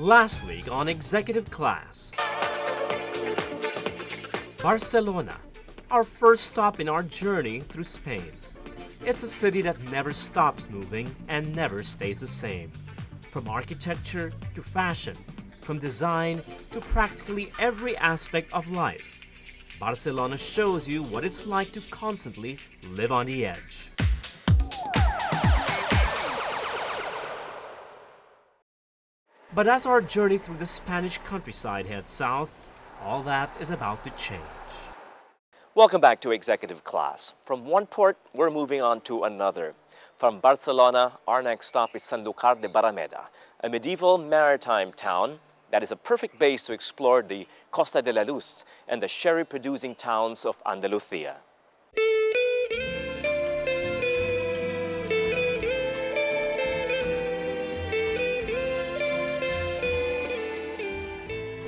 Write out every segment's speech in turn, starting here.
Last week on Executive Class, Barcelona, our first stop in our journey through Spain. It's a city that never stops moving and never stays the same. From architecture to fashion, from design to practically every aspect of life, Barcelona shows you what it's like to constantly live on the edge. But as our journey through the Spanish countryside heads south, all that is about to change. Welcome back to Executive Class. From one port, we're moving on to another. From Barcelona, our next stop is Sanlucar de Barrameda, a medieval maritime town that is a perfect base to explore the Costa de la Luz and the sherry-producing towns of Andalusia.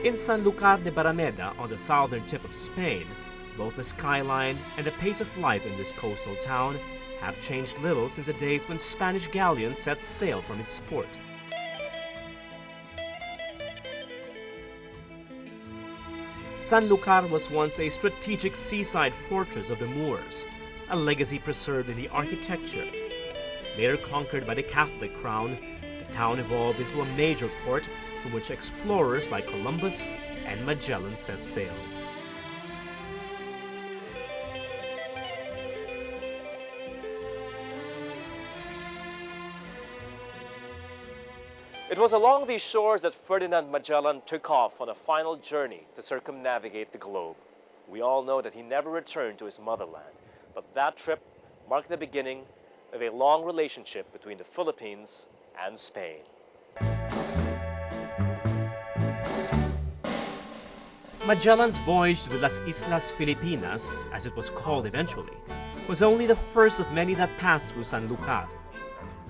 In Sanlucar de Barrameda, on the southern tip of Spain, both the skyline and the pace of life in this coastal town have changed little since the days when Spanish galleons set sail from its port. Sanlúcar was once a strategic seaside fortress of the Moors, a legacy preserved in the architecture. Later conquered by the Catholic crown, the town evolved into a major port from which explorers like Columbus and Magellan set sail. It was along these shores that Ferdinand Magellan took off on a final journey to circumnavigate the globe. We all know that he never returned to his motherland, but that trip marked the beginning of a long relationship between the Philippines and Spain. Magellan's voyage to Las Islas Filipinas, as it was called eventually, was only the first of many that passed through Sanlúcar.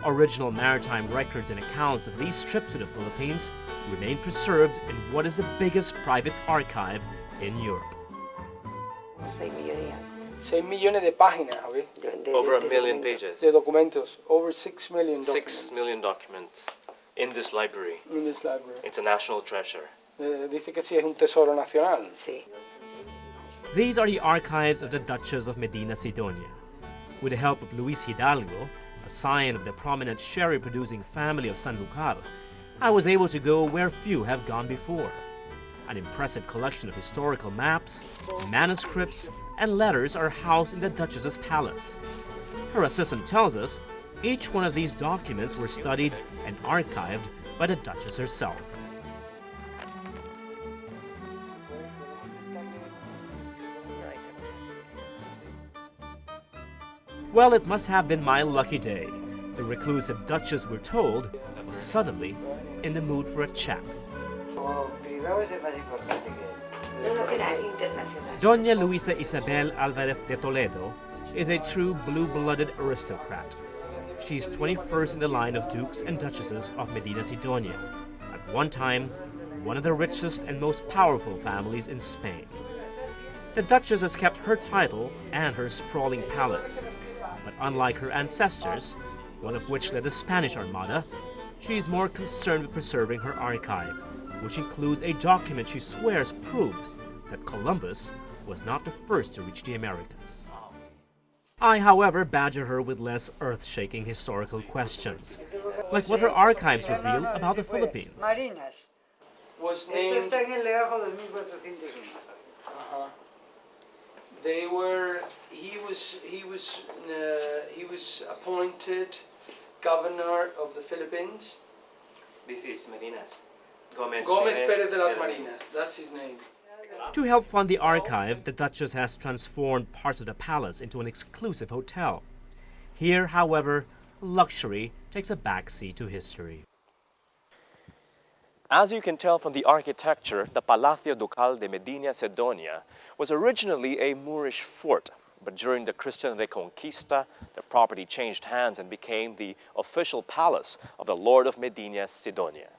Original maritime records and accounts of these trips to the Philippines remain preserved in what is the biggest private archive in Europe. 6 millones de páginas, Javier. Over 1 million pages. De documentos. Over 6 million documents. 6 million documents in this library. In this library. It's a national treasure. Dice que sí es un tesoro nacional. Sí. These are the archives of the Duchess of Medina Sidonia. With the help of Luis Hidalgo, a scion of the prominent sherry-producing family of Sanlúcar, I was able to go where few have gone before. An impressive collection of historical maps, manuscripts, and letters are housed in the Duchess's palace. Her assistant tells us each one of these documents were studied and archived by the Duchess herself. Well, it must have been my lucky day. The reclusive Duchess, we're told, was suddenly in the mood for a chat. Doña Luisa Isabel Alvarez de Toledo is a true blue-blooded aristocrat. She's 21st in the line of dukes and duchesses of Medina Sidonia, at one time one of the richest and most powerful families in Spain. The Duchess has kept her title and her sprawling palace, but unlike her ancestors, one of which led the Spanish Armada, she is more concerned with preserving her archive, which includes a document she swears proves that Columbus was not the first to reach the Americas. I, however, badger her with less earth-shaking historical questions, like what her archives reveal about the Philippines. Was named... He was appointed governor of the Philippines. This is Medina's. Gomez Pérez de las Marinas, that's his name. To help fund the archive, the Duchess has transformed parts of the palace into an exclusive hotel. Here, however, luxury takes a backseat to history. As you can tell from the architecture, the Palacio Ducal de Medina Sidonia was originally a Moorish fort, but during the Christian Reconquista, the property changed hands and became the official palace of the Lord of Medina Sidonia.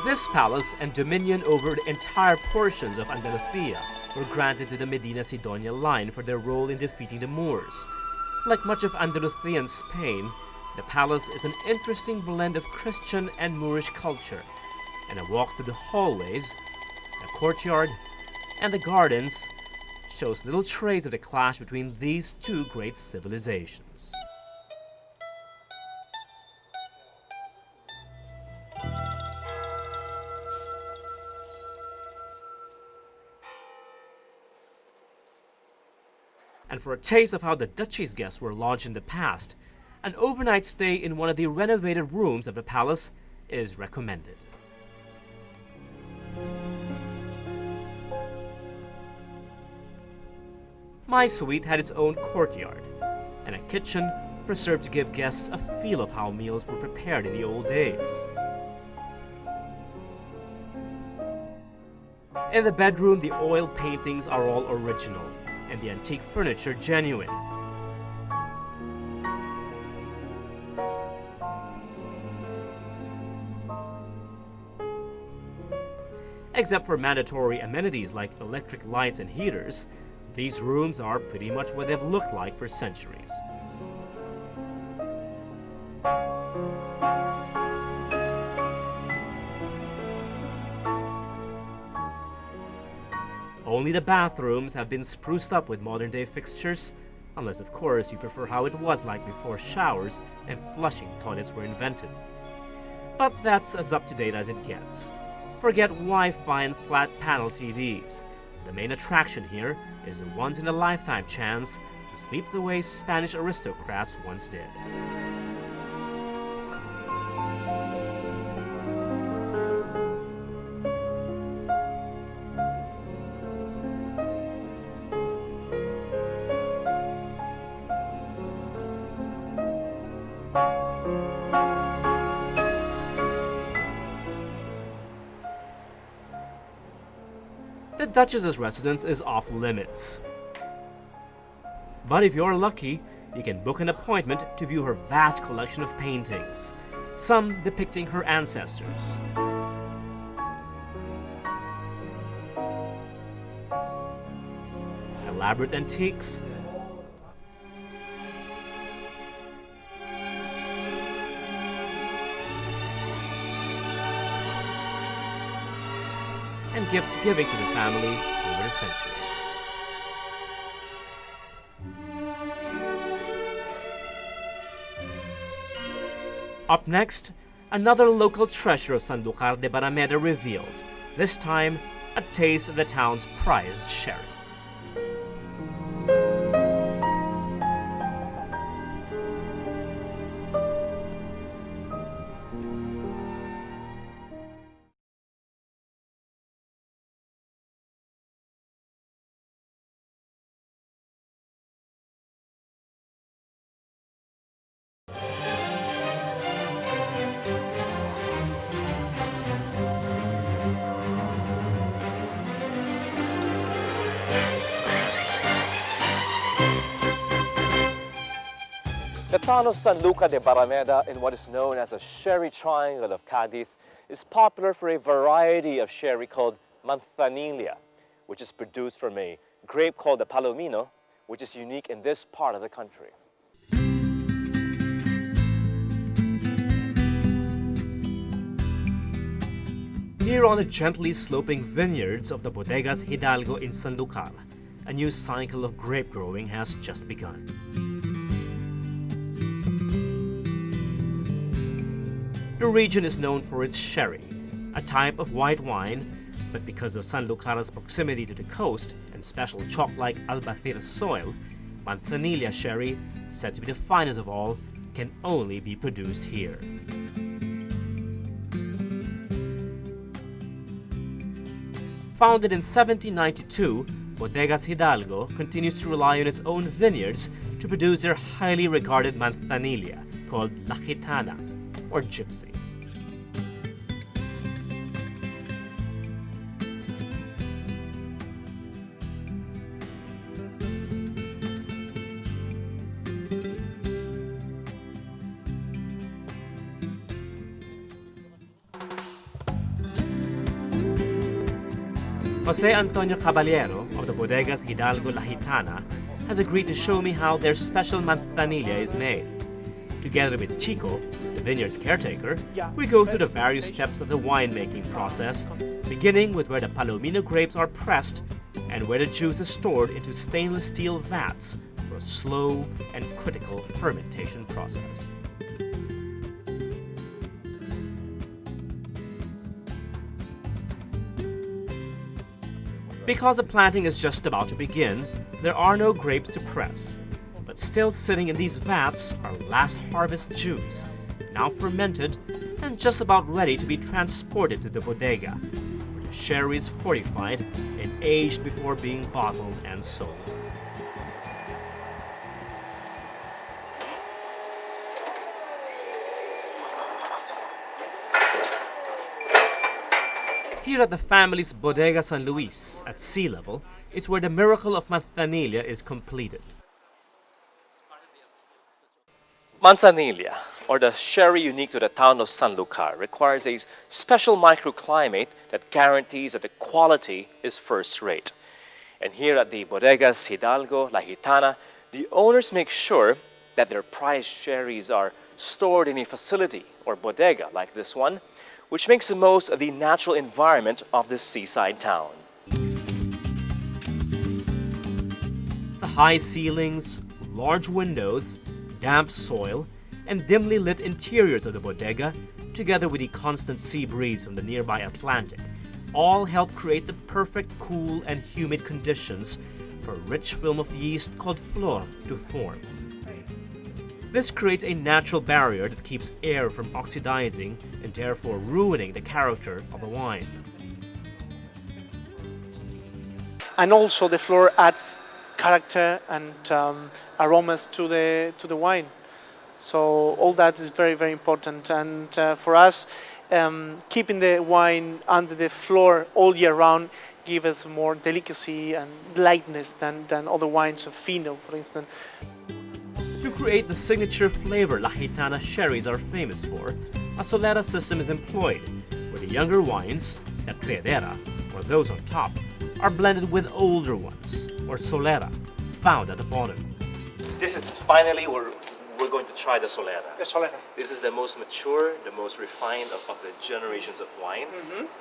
This palace and dominion over entire portions of Andalusia were granted to the Medina Sidonia line for their role in defeating the Moors. Like much of Andalusian Spain, the palace is an interesting blend of Christian and Moorish culture, and a walk through the hallways, the courtyard, and the gardens shows little trace of the clash between these two great civilizations. And for a taste of how the duchy's guests were lodged in the past, an overnight stay in one of the renovated rooms of the palace is recommended. My suite had its own courtyard and a kitchen preserved to give guests a feel of how meals were prepared in the old days. In the bedroom, the oil paintings are all original and the antique furniture genuine. Except for mandatory amenities like electric lights and heaters, these rooms are pretty much what they've looked like for centuries. Only the bathrooms have been spruced up with modern-day fixtures, unless of course you prefer how it was like before showers and flushing toilets were invented. But that's as up-to-date as it gets. Forget Wi-Fi and flat-panel TVs. The main attraction here is the once-in-a-lifetime chance to sleep the way Spanish aristocrats once did. The Duchess's residence is off limits. But if you're lucky, you can book an appointment to view her vast collection of paintings, some depicting her ancestors. Elaborate antiques, and gifts giving to the family over the centuries. Up next, another local treasure of Sanlucar de Barrameda revealed, this time a taste of the town's prized sherry. The town of Sanlucar de Barrameda, in what is known as the Sherry Triangle of Cadiz, is popular for a variety of sherry called Manzanilla, which is produced from a grape called the Palomino, which is unique in this part of the country. Here on the gently sloping vineyards of the Bodegas Hidalgo in Sanlucar, a new cycle of grape growing has just begun. The region is known for its sherry, a type of white wine, but because of Sanlucar's proximity to the coast and special chalk-like Albacete soil, Manzanilla sherry, said to be the finest of all, can only be produced here. Founded in 1792, Bodegas Hidalgo continues to rely on its own vineyards to produce their highly regarded Manzanilla, called La Gitana, or Gypsy. Jose Antonio Caballero of of the Bodegas Hidalgo La Gitana has agreed to show me how their special manzanilla is made. Together with Chico, the vineyard's caretaker, we go through the various steps of the winemaking process, beginning with where the Palomino grapes are pressed and where the juice is stored into stainless steel vats for a slow and critical fermentation process. Because the planting is just about to begin, there are no grapes to press. But still sitting in these vats are last harvest juice, now fermented and just about ready to be transported to the bodega, where the sherry is fortified and aged before being bottled and sold. Here at the family's Bodega San Luis at sea level is where the miracle of manzanilla is completed. Manzanilla, or the sherry unique to the town of Sanlúcar, requires a special microclimate that guarantees that the quality is first rate. And here at the Bodegas Hidalgo La Gitana, the owners make sure that their prized sherries are stored in a facility or bodega like this one, which makes the most of the natural environment of this seaside town. The high ceilings, large windows, damp soil, and dimly lit interiors of the bodega, together with the constant sea breeze from the nearby Atlantic, all help create the perfect cool and humid conditions for a rich film of yeast called flor to form. This creates a natural barrier that keeps air from oxidizing and therefore ruining the character of the wine. And also the floor adds character and aromas to the wine. So all that is very, very important. And for us, keeping the wine under the floor all year round gives us more delicacy and lightness than other wines of Fino, for instance. To create the signature flavor La Gitana sherries are famous for, a solera system is employed, where the younger wines, the criadera, or those on top, are blended with older ones, or solera, found at the bottom. This is finally where we're going to try the solera. The solera. This is the most mature, the most refined of the generations of wine.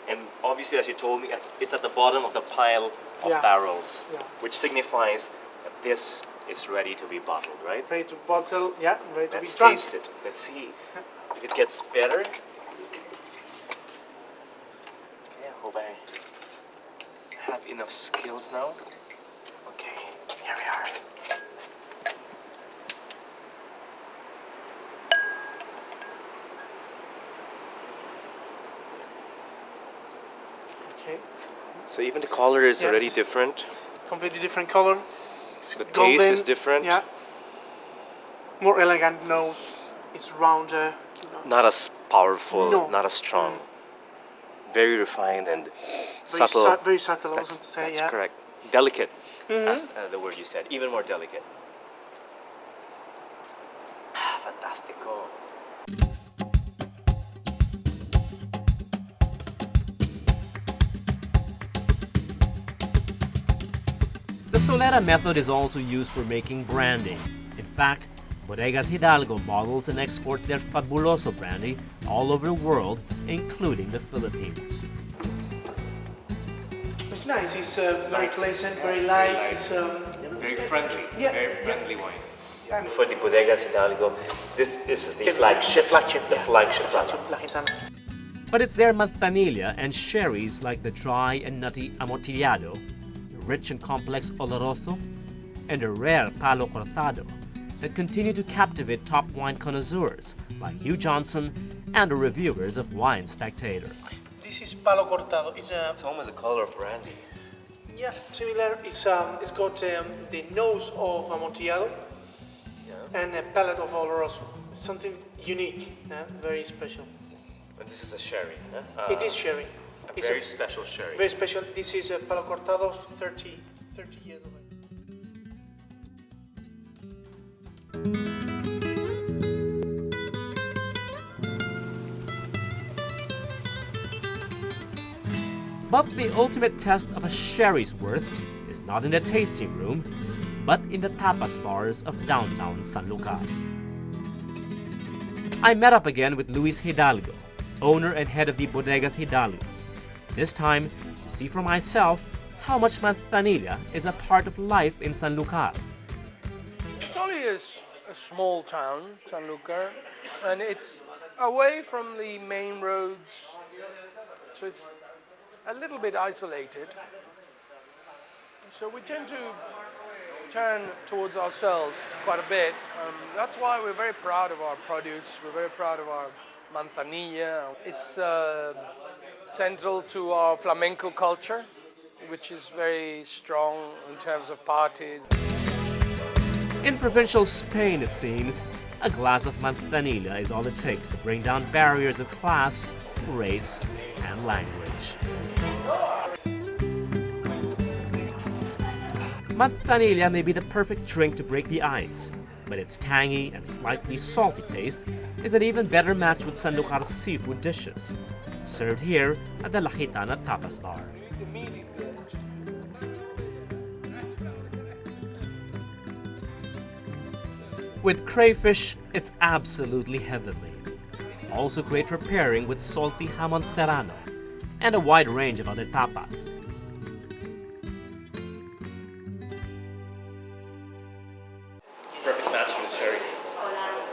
And obviously, as you told me, it's at the bottom of the pile of barrels, which signifies that this is ready to be bottled, right? Ready to bottle, ready to be Let's drunk. taste it. Let's see if it gets better. Okay, I hope I have enough skills now. Okay, here we are. Okay. So even the color is already different. Completely different color. The Golden, taste is different. Yeah. More elegant nose. It's rounder. Not as powerful, No. not as strong. Very refined and subtle. Very subtle, I was That's, going to say, that's correct. Delicate, that's the word you said. Even more delicate. Fantastico. The solera method is also used for making brandy. In fact, Bodegas Hidalgo bottles and exports their Fabuloso brandy all over the world, including the Philippines. It's nice. It's very pleasant, very light. It's Very friendly. Yeah, Very friendly wine. Yeah. For the Bodegas Hidalgo, this is the flagship. The flagship. La Gitana. But it's their manzanilla and sherries like the dry and nutty amontillado, the rich and complex oloroso, and the rare palo cortado that continue to captivate top wine connoisseurs like Hugh Johnson and the reviewers of Wine Spectator. This is palo cortado. It's almost the color of brandy. Similar. It's got the nose of Amontillado and a palate of Oloroso. It's something unique, very special. And this is a sherry. It is sherry. It's very special sherry. Very special. This is a palo cortado, 30 years old. But the ultimate test of a sherry's worth is not in the tasting room, but in the tapas bars of downtown Sanlúcar. I met up again with Luis Hidalgo, owner and head of the Bodegas Hidalgos, this time to see for myself how much Manzanilla is a part of life in Sanlúcar. It's only a small town, Sanlúcar, and it's away from the main roads, so it's a little bit isolated. So we tend to turn towards ourselves quite a bit. That's why we're very proud of our produce. We're very proud of our manzanilla. It's central to our flamenco culture, which is very strong in terms of parties. In provincial Spain, it seems, a glass of Manzanilla is all it takes to bring down barriers of class, race, and language. Manzanilla may be the perfect drink to break the ice, but its tangy and slightly salty taste is an even better match with Sanlúcar's seafood dishes, served here at the La Gitana Tapas Bar. With crayfish, it's absolutely heavenly. Also great for pairing with salty jamon serrano and a wide range of other tapas. Perfect match for the cherry.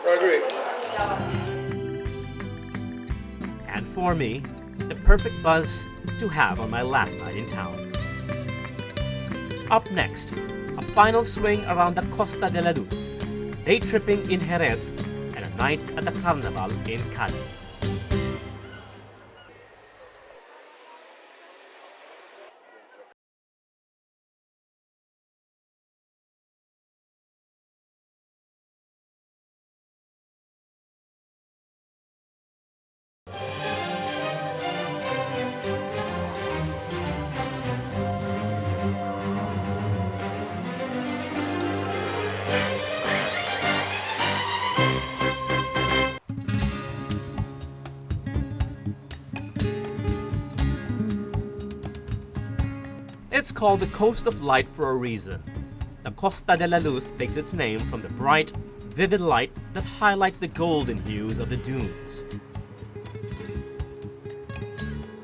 I agree. And for me, the perfect buzz to have on my last night in town. Up next, a final swing around the Costa de la Luz, day tripping in Jerez, and a night at the Carnival in Cadiz. It's called the Coast of Light for a reason. The Costa de la Luz takes its name from the bright, vivid light that highlights the golden hues of the dunes,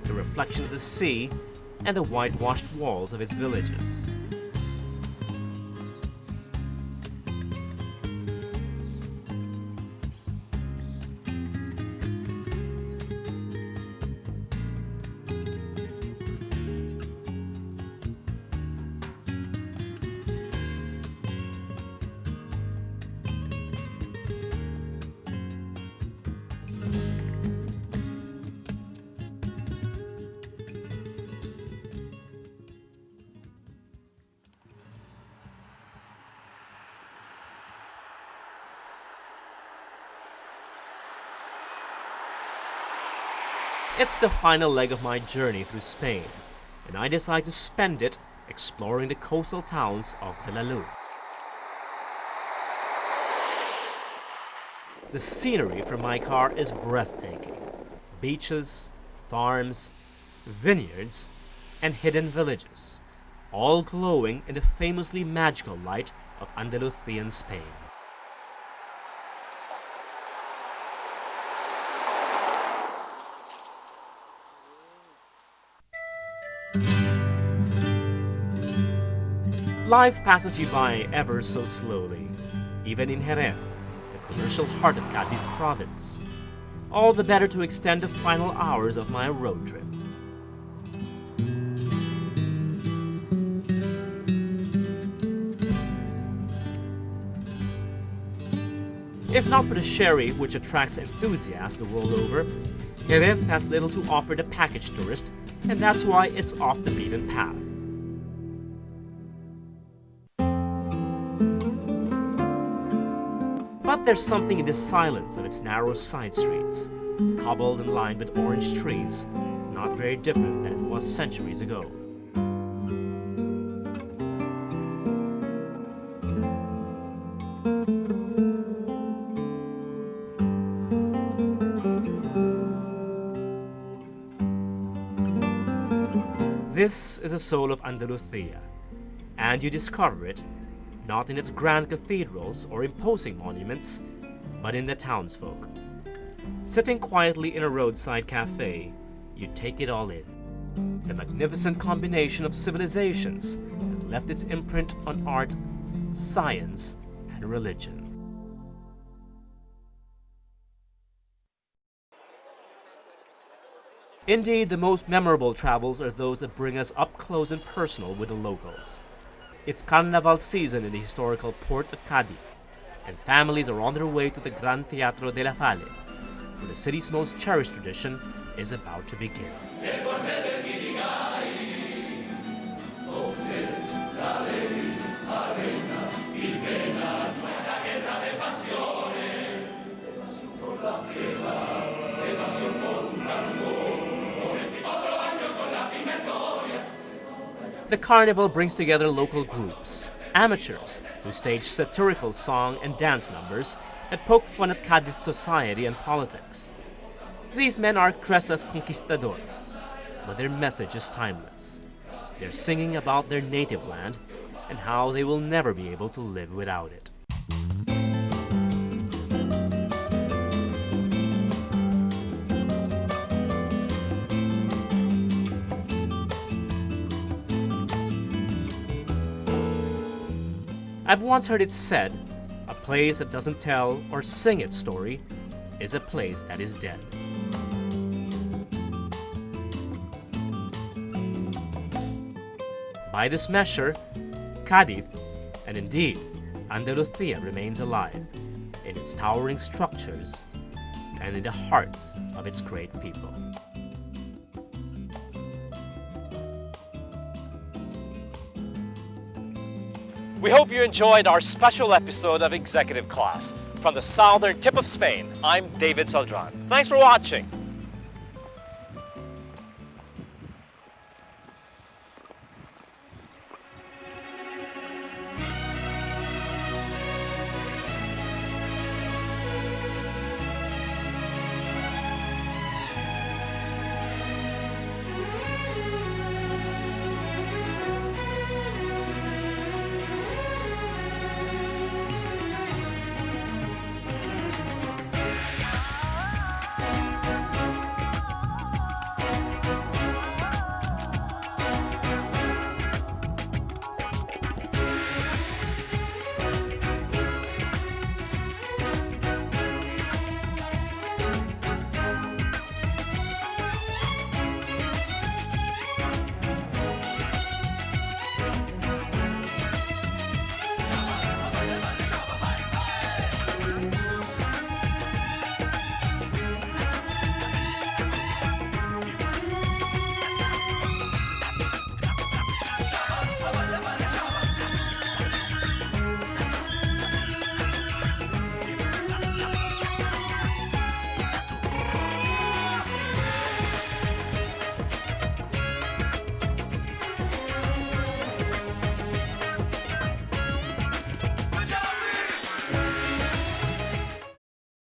the reflection of the sea, and the whitewashed walls of its villages. It's the final leg of my journey through Spain, and I decide to spend it exploring the coastal towns of the La Luz. The scenery from my car is breathtaking. Beaches, farms, vineyards, and hidden villages, all glowing in the famously magical light of Andalusian Spain. Life passes you by ever so slowly, even in Jerez, the commercial heart of Cadiz province. All the better to extend the final hours of my road trip. If not for the sherry, which attracts enthusiasts the world over, Jerez has little to offer the package tourist, and that's why it's off the beaten path. But there's something in the silence of its narrow side streets, cobbled and lined with orange trees, not very different than it was centuries ago. This is the soul of Andalusia, and you discover it not in its grand cathedrals or imposing monuments, but in the townsfolk. Sitting quietly in a roadside cafe, you take it all in. The magnificent combination of civilizations that left its imprint on art, science, and religion. Indeed, the most memorable travels are those that bring us up close and personal with the locals. It's Carnival season in the historical port of Cadiz, and families are on their way to the Gran Teatro de la Falle, where the city's most cherished tradition is about to begin. The carnival brings together local groups, amateurs who stage satirical song and dance numbers that poke fun at Cadiz society and politics. These men are dressed as conquistadores, but their message is timeless. They're singing about their native land and how they will never be able to live without it. I've once heard it said, a place that doesn't tell or sing its story is a place that is dead. By this measure, Cadiz, and indeed Andalusia, remains alive in its towering structures and in the hearts of its great people. We hope you enjoyed our special episode of Executive Class. From the southern tip of Spain, I'm David Celdran. Thanks for watching.